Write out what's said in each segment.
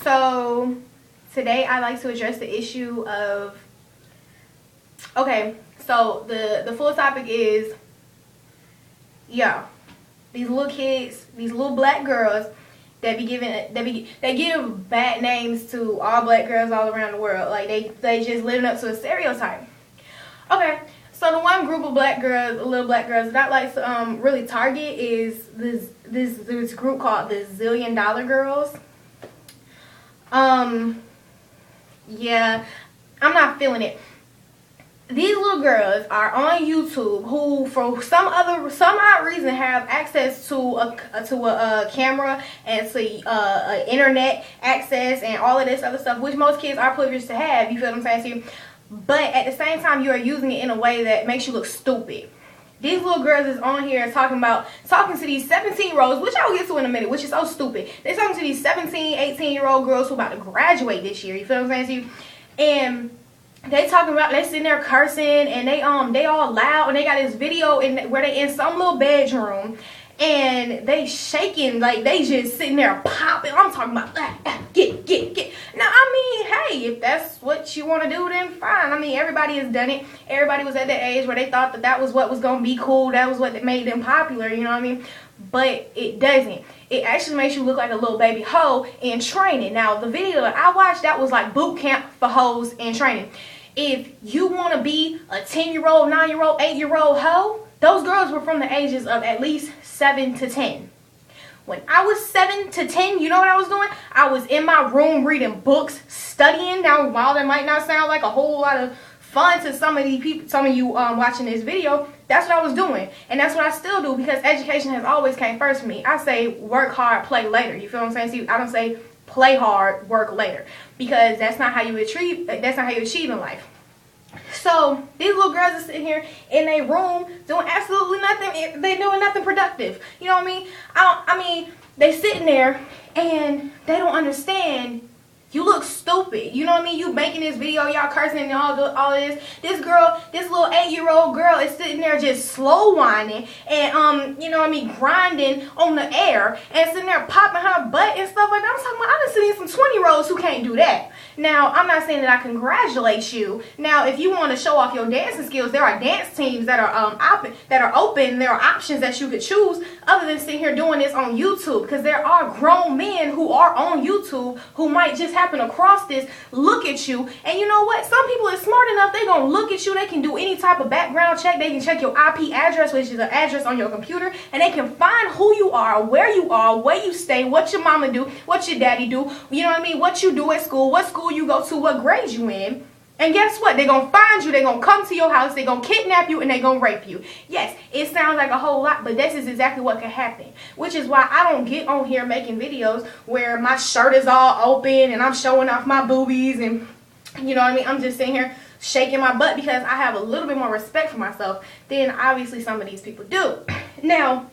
So today I'd like to address the issue of, okay, so the full topic is, these little kids, these little black girls that be giving, they give bad names to all black girls all around the world. Like they just living up to a stereotype. Okay, so the one group of black girls, little black girls that I like to really target is this group called the $1 Zillion Girls. Yeah, I'm not feeling it. These little girls are on YouTube who, for some odd reason, have access to a camera and to internet access and all of this other stuff, which most kids are privileged to have. You feel what I'm saying to you? But at the same time, you are using it in a way that makes you look stupid. These little girls is on here talking to these 17-year-olds, which I will get to in a minute, which is so stupid. They're talking to these 17, 18-year-old girls who about to graduate this year. You feel what I'm saying to you? And they sitting there cursing, and they all loud, and they got this video where they in some little bedroom, and they shaking, like they just sitting there popping. I'm talking about get. Now, I mean, hey, if that's what you want to do, then fine. I mean, everybody has done it. Everybody was at the age where they thought that was what was going to be cool. That was what made them popular, you know what I mean? But it doesn't. It actually makes you look like a little baby hoe in training. Now, the video that I watched, that was like boot camp for hoes in training. If you want to be a 10-year-old, 9-year-old, 8-year-old hoe, those girls were from the ages of at least 7 to 10. When I was 7 to 10, you know what I was doing? I was in my room reading books, studying. Now, while that might not sound like a whole lot of fun to some of you watching this video, that's what I was doing. And that's what I still do, because education has always came first for me. I say work hard, play later. You feel what I'm saying? See, I don't say play hard, work later, because that's not how you achieve in life. So these little girls are sitting here in a room doing absolutely nothing. They're doing nothing productive. You know what I mean? They sitting there and they don't understand. You look stupid. You know what I mean? You making this video, y'all cursing and all this. This little 8-year-old girl is sitting there just slow whining and you know what I mean, grinding on the air and sitting there popping her butt and stuff like that. I'm talking about, I done seen some 20-year-olds who can't do that. Now, I'm not saying that I congratulate you. Now, if you want to show off your dancing skills, there are dance teams that are open. There are options that you could choose other than sitting here doing this on YouTube, because there are grown men who are on YouTube who might just happen across this, look at you, and you know what? Some people are smart enough, they're going to look at you, they can do any type of background check, they can check your IP address, which is an address on your computer, and they can find who you are, where you stay, what your mama do, what your daddy do, you know what I mean, what you do at school, what school you go to, what grade you in. And guess what? They're going to find you, they're going to come to your house, they're going to kidnap you, and they're going to rape you. Yes, it sounds like a whole lot, but this is exactly what can happen. Which is why I don't get on here making videos where my shirt is all open and I'm showing off my boobies and, you know what I mean, I'm just sitting here shaking my butt, because I have a little bit more respect for myself than obviously some of these people do. Now,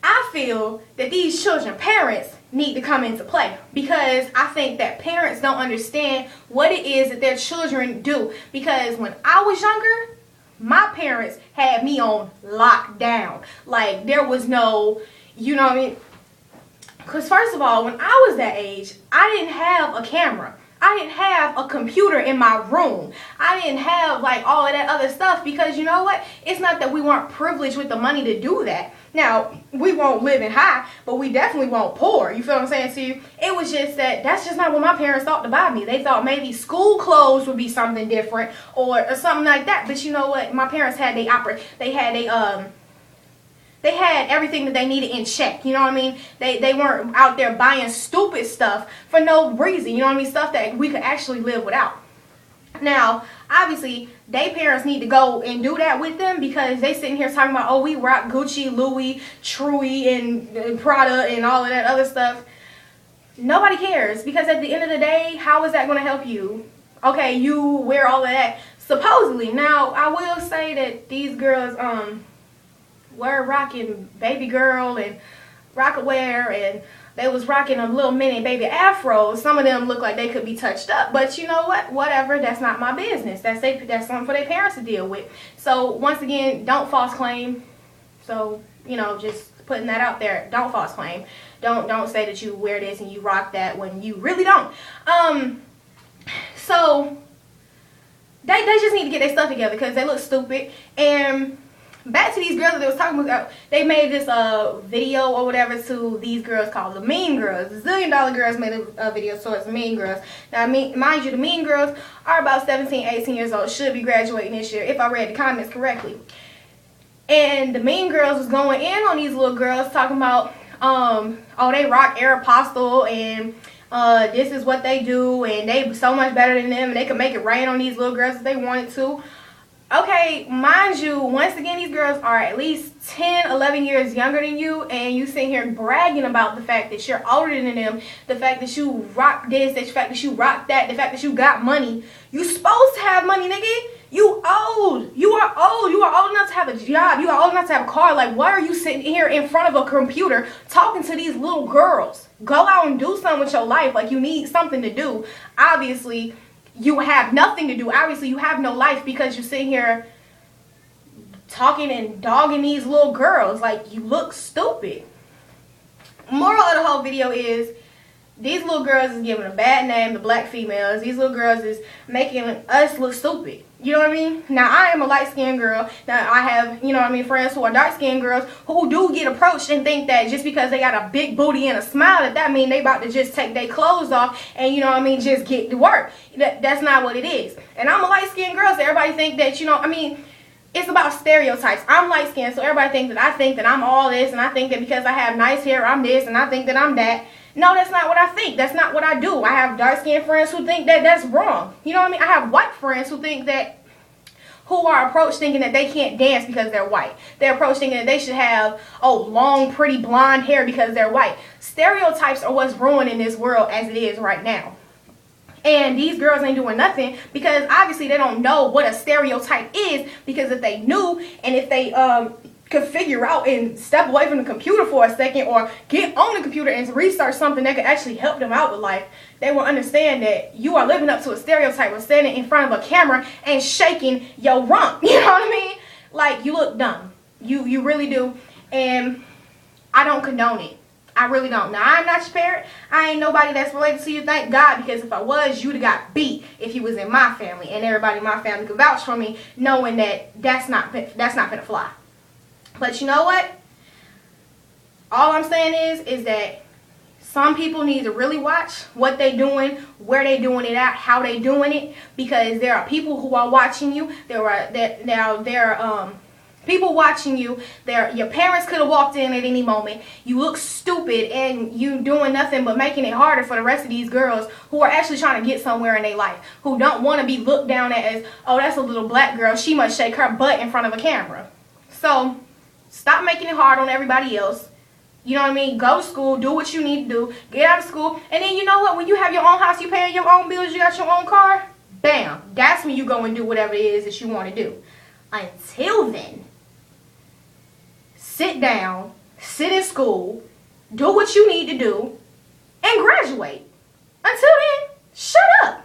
I feel that these children, parents, need to come into play, because I think that parents don't understand what it is that their children do. Because when I was younger, my parents had me on lockdown. Like, there was no, you know what I mean? Because first of all, when I was that age, I didn't have a camera. I didn't have a computer in my room. I didn't have like all of that other stuff, because you know what? It's not that we weren't privileged with the money to do that. Now, we won't live in high, but we definitely won't poor. You feel what I'm saying to you? It was just that's just not what my parents thought to buy me. They thought maybe school clothes would be something different or something like that. But you know what? My parents had they had everything that they needed in check. You know what I mean? They weren't out there buying stupid stuff for no reason. You know what I mean? Stuff that we could actually live without. Now, obviously, they parents need to go and do that with them, because they sitting here talking about, oh, we rock Gucci, Louis, Truey, and Prada, and all of that other stuff. Nobody cares, because at the end of the day, how is that going to help you? Okay, you wear all of that, supposedly. Now, I will say that these girls were rocking baby girl and Rockaware, and they was rocking a little mini baby afro. Some of them look like they could be touched up, but you know what? Whatever, that's not my business. That's something for their parents to deal with. So once again, don't false claim. So, you know, just putting that out there. Don't false claim. Don't say that you wear this and you rock that when you really don't. So they just need to get their stuff together because they look stupid. And back to these girls that they was talking about, they made this video or whatever to these girls called the Mean Girls. The $1 Zillion Girls made a video towards the Mean Girls. Now, mind you, the Mean Girls are about 17, 18 years old, should be graduating this year, if I read the comments correctly. And the Mean Girls was going in on these little girls, talking about, oh, they rock Aeropostale, and this is what they do, and they so much better than them, and they could make it rain on these little girls if they wanted to. Okay, mind you, once again, these girls are at least 10, 11 years younger than you, and you sitting here bragging about the fact that you're older than them, the fact that you rock this, the fact that you rock that, the fact that you got money. You supposed to have money, nigga. You old. You are old. You are old enough to have a job. You are old enough to have a car. Like, why are you sitting here in front of a computer talking to these little girls? Go out and do something with your life. Like, you need something to do. Obviously, you have nothing to do. Obviously, you have no life because you're sitting here talking and dogging these little girls. Like, you look stupid. Moral of the whole video is these little girls is giving a bad name to black females. These little girls is making us look stupid. You know what I mean? Now, I am a light-skinned girl. Now, I have, you know what I mean, friends who are dark-skinned girls who do get approached and think that just because they got a big booty and a smile, that means they about to just take their clothes off and, you know what I mean, just get to work. That's not what it is. And I'm a light-skinned girl, so everybody think that, you know, I mean, it's about stereotypes. I'm light-skinned, so everybody thinks that I think that I'm all this, and I think that because I have nice hair, I'm this, and I think that I'm that. No, that's not what I think. That's not what I do. I have dark-skinned friends who think that that's wrong. You know what I mean? I have white friends who think that, who are approached thinking that they can't dance because they're white. They're approached thinking that they should have, oh, long, pretty blonde hair because they're white. Stereotypes are what's ruining this world as it is right now. And these girls ain't doing nothing because obviously they don't know what a stereotype is, because if they knew and if they could figure out and step away from the computer for a second or get on the computer and research something that could actually help them out with life, they will understand that you are living up to a stereotype of standing in front of a camera and shaking your rump. You know what I mean? Like, you look dumb. You really do. And I don't condone it. I really don't. Now, I'm not your parent. I ain't nobody that's related to you, thank God, because if I was, you'd have got beat if you was in my family, and everybody in my family could vouch for me, knowing that that's not gonna fly. But you know what? All I'm saying is that some people need to really watch what they doing, where they doing it at, how they doing it, because there are people who are watching you. There are people watching you. Your parents could have walked in at any moment. You look stupid and you doing nothing but making it harder for the rest of these girls who are actually trying to get somewhere in their life, who don't want to be looked down at as, oh, that's a little black girl, she must shake her butt in front of a camera. So stop making it hard on everybody else. You know what I mean? Go to school, do what you need to do, get out of school, and then you know what? When you have your own house, you paying your own bills, you got your own car, bam, that's when you go and do whatever it is that you want to do. Until then, sit down, sit in school, do what you need to do, and graduate. Until then, shut up.